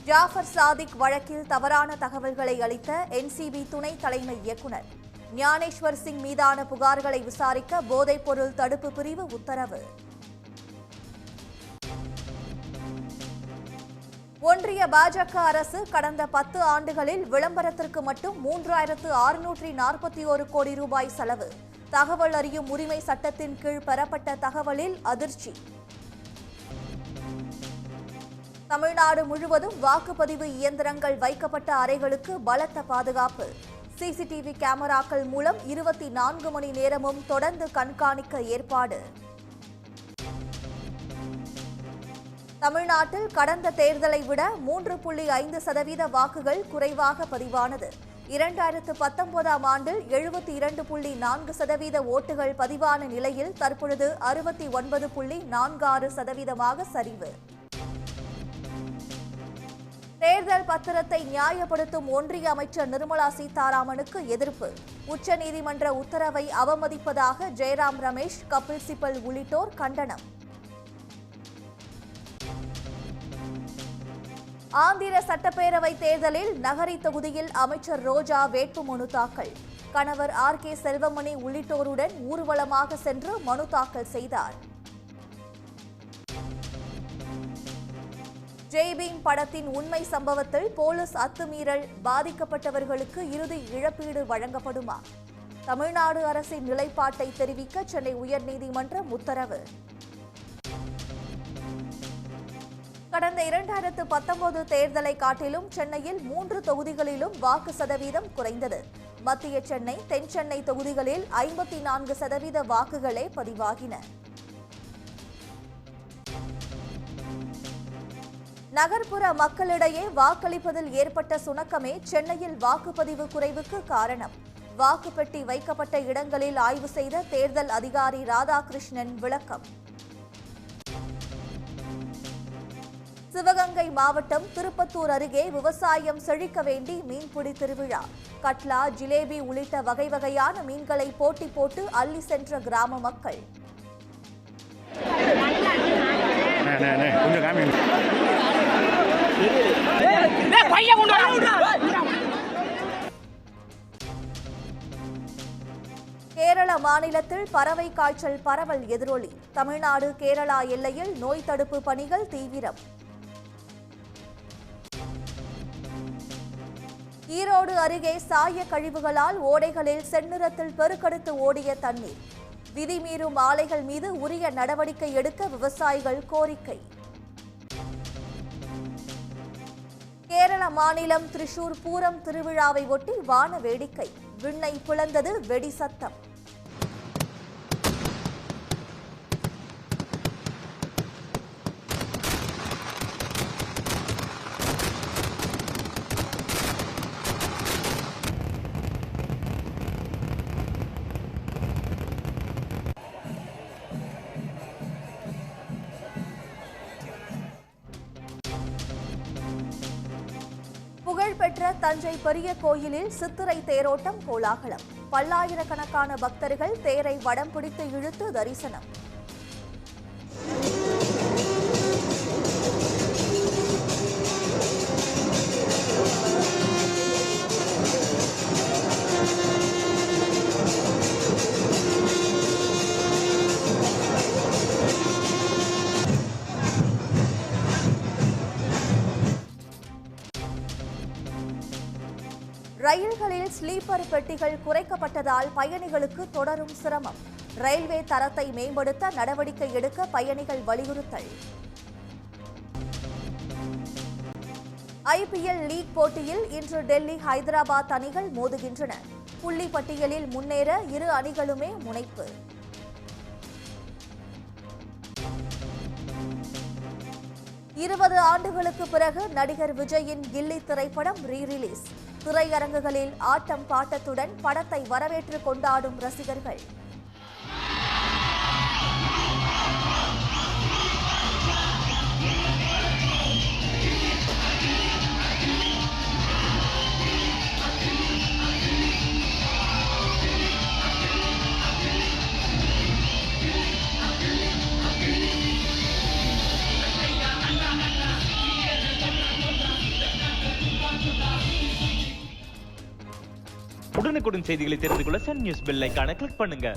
ஜாஃபர் சாதிக் வழக்கில் தவறான தகவல்களை அளித்த என்சிபி துணை தலைமை இயக்குநர் ஞானேஸ்வர் சிங் மீதான புகார்களை விசாரிக்க போதைப்பொருள் தடுப்பு பிரிவு உத்தரவு. ஒன்றிய பாஜக அரசு கடந்த 10 ஆண்டுகளில் விளம்பரத்திற்கு மட்டும் 3641 கோடி ரூபாய் செலவு. தகவல் அறியும் உரிமை சட்டத்தின் கீழ் பெறப்பட்ட தகவலில் அதிர்ச்சி. தமிழ்நாடு முழுவதும் வாக்குப்பதிவு இயந்திரங்கள் வைக்கப்பட்ட அறைகளுக்கு பலத்த பாதுகாப்பு. சிசிடிவி கேமராக்கள் மூலம் 24 மணி நேரமும் தொடர்ந்து கண்காணிக்க ஏற்பாடு. தமிழ்நாட்டில் கடந்த தேர்தலை விட 3.5% வாக்குகள் குறைவாக பதிவானது. 2019ஆம் ஆண்டில் 72.4% ஓட்டுகள் பதிவான நிலையில் தற்பொழுது 69.46% சரிவு. தேர்தல் பத்திரத்தை நியாயப்படுத்தும் ஒன்றிய அமைச்சர் நிர்மலா சீதாராமனுக்கு எதிர்ப்பு. உச்சநீதிமன்ற உத்தரவை அவமதிப்பதாக ஜெயராம் ரமேஷ், கபில் சிபல் உள்ளிட்டோர் கண்டனம். ஆந்திர சட்டப்பேரவை தேர்தலில் நகரி தொகுதியில் அமைச்சர் ரோஜா வேட்புமனு தாக்கல். கணவர் RK செல்வமணி உள்ளிட்டோருடன் ஊர்வலமாக சென்று மனு தாக்கல் செய்தார். ஜெய்பீம் படத்தின் உண்மை சம்பவத்தில் போலீஸ் அத்துமீறல் பாதிக்கப்பட்டவர்களுக்கு இறுதி இழப்பீடு வழங்கப்படுமா? தமிழ்நாடு அரசின் நிலைப்பாட்டை தெரிவிக்க சென்னை உயர்நீதிமன்றம் உத்தரவு. கடந்த 2019 தேர்தலை காட்டிலும் சென்னையில் 3 தொகுதிகளிலும் வாக்கு சதவீதம் குறைந்தது. மத்திய சென்னை, தென் சென்னை தொகுதிகளில் 54% வாக்குகளே பதிவாகின. நகர்ப்புற மக்களிடையே வாக்களிப்பதில் ஏற்பட்ட சுணக்கமே சென்னையில் வாக்குப்பதிவு குறைவுக்கு காரணம். வாக்குப்பெட்டி வைக்கப்பட்ட இடங்களில் ஆய்வு செய்த தேர்தல் அதிகாரி ராதாகிருஷ்ணன் விளக்கம். சிவகங்கை மாவட்டம் திருப்பத்தூர் அருகே விவசாயம் செழிக்க வேண்டி மீன்பிடி திருவிழா. கட்லா, ஜிலேபி உள்ளிட்ட வகை வகையான மீன்களை போட்டி போட்டு அள்ளி சென்ற கிராம மக்கள். கேரள மாநிலத்தில் பறவை காய்ச்சல் பரவல் எதிரொலி. தமிழ்நாடு கேரளா எல்லையில் நோய் தடுப்பு பணிகள் தீவிரம். ஈரோடு அருகே சாய கழிவுகளால் ஓடைகளில் செந்நிறத்தில் பெருக்கெடுத்து ஓடிய தண்ணீர். விதிமீறும் ஆலைகள் மீது உரிய நடவடிக்கை எடுக்க விவசாயிகள் கோரிக்கை. கேரள மாநிலம் திரிசூர் பூரம் திருவிழாவை ஒட்டி வான வேடிக்கை. விண்ணை பிளந்தது வெடி சத்தம். புகழ்பெற்ற தஞ்சை பெரிய கோயிலில் சித்திரை தேரோட்டம் கோலாகலம். பல்லாயிரக்கணக்கான பக்தர்கள் தேரை வடம் பிடித்து இழுத்து தரிசனம். ரயில்களில் ஸ்லீப்பர் பெட்டிகள் குறைக்கப்பட்டதால் பயணிகளுக்கு தொடரும் சிரமம். ரயில்வே தரத்தை மேம்படுத்த நடவடிக்கை எடுக்க பயணிகள் வலியுறுத்தல். IPL லீக் போட்டியில் இன்று டெல்லி, ஹைதராபாத் அணிகள் மோதுகின்றன. புள்ளி பட்டியலில் முன்னேற இரு அணிகளுமே முனைப்பு. இருபது ஆண்டுகளுக்கு பிறகு நடிகர் விஜயின் கில்லி திரைப்படம் ரீ-ரிலீஸ். திரையரங்குகளில் ஆட்டம் பாட்டத்துடன் படத்தை வரவேற்று கொண்டாடும் ரசிகர்கள். உடனுக்குடன் செய்திகளை தெரிந்து கொள்ள சன் நியூஸ் பெல் ஐகானை கிளிக் பண்ணுங்க.